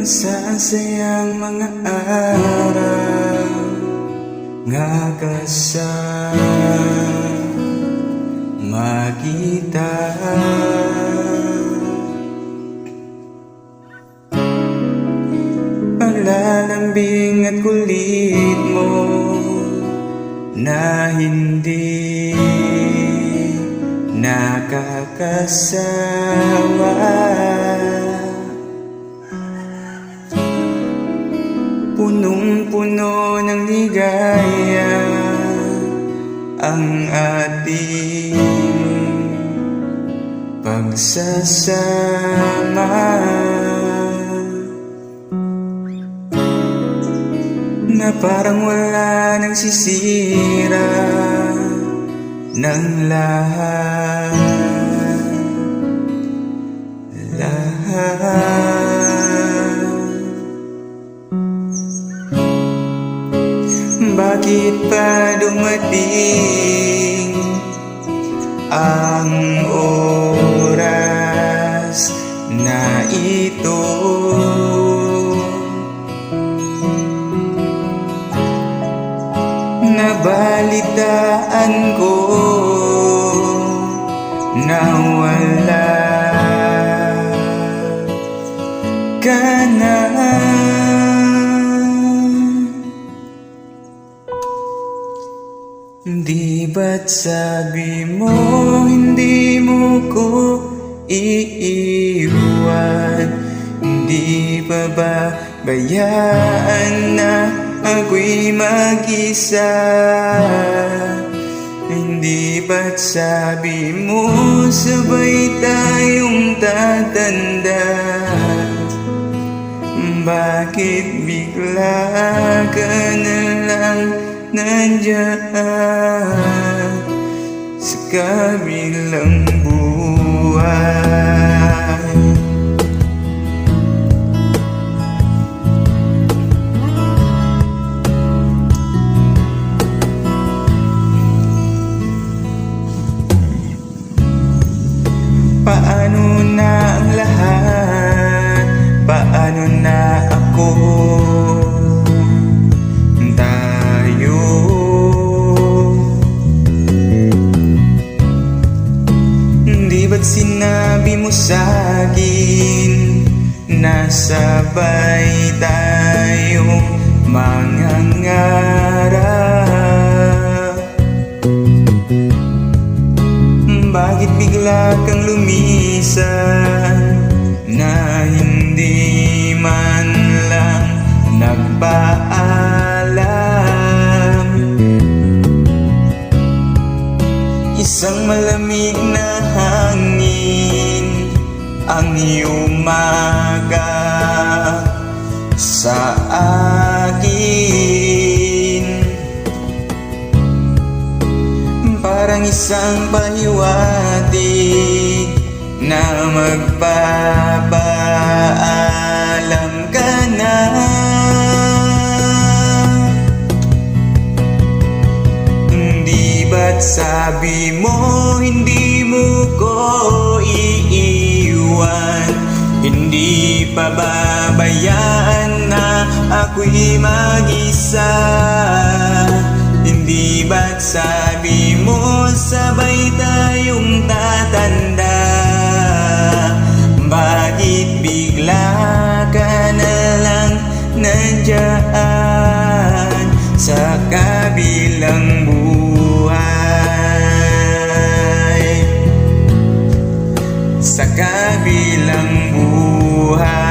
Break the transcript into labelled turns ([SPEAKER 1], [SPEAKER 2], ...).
[SPEAKER 1] Masasayang mga araw nga kasama kita. Paglalambing at kulit mo na hindi nakakasawa. Punong-puno ng ligaya ang ating pagsasama. Na parang wala nang sisira ng lahat. Bakit pa dumating ang oras na ito? Nabalitaan ko na wala ka na. Di ba't sabi mo hindi mo ko iiwan? Di ba bayaan na ako'y mag-isa? Hindi ba't sabi mo sabay tayong tatanda? Bakit bigla ka na lang nandiyan sa kabilang buhay? Paano na ang lahat? Paano na ako? Tayo. Di ba't sinabi mo sa'kin na sabay tayong mangangarap? Bakit bigla kang lumisan na hindi man lang nagpaalam? Isang malamig na hangin ang umaga sa akin, parang isang pahiwatig na magpapaalam ka na. Di ba't sabi mo hindi mo ko iiwan? Hindi pa babayaan na ako'y mag-isa? Hindi ba't sabi mo sabay tayong tatanda? Bakit bigla ka na lang nandiyan sa kabilang buhay? Sa kabilang buhay.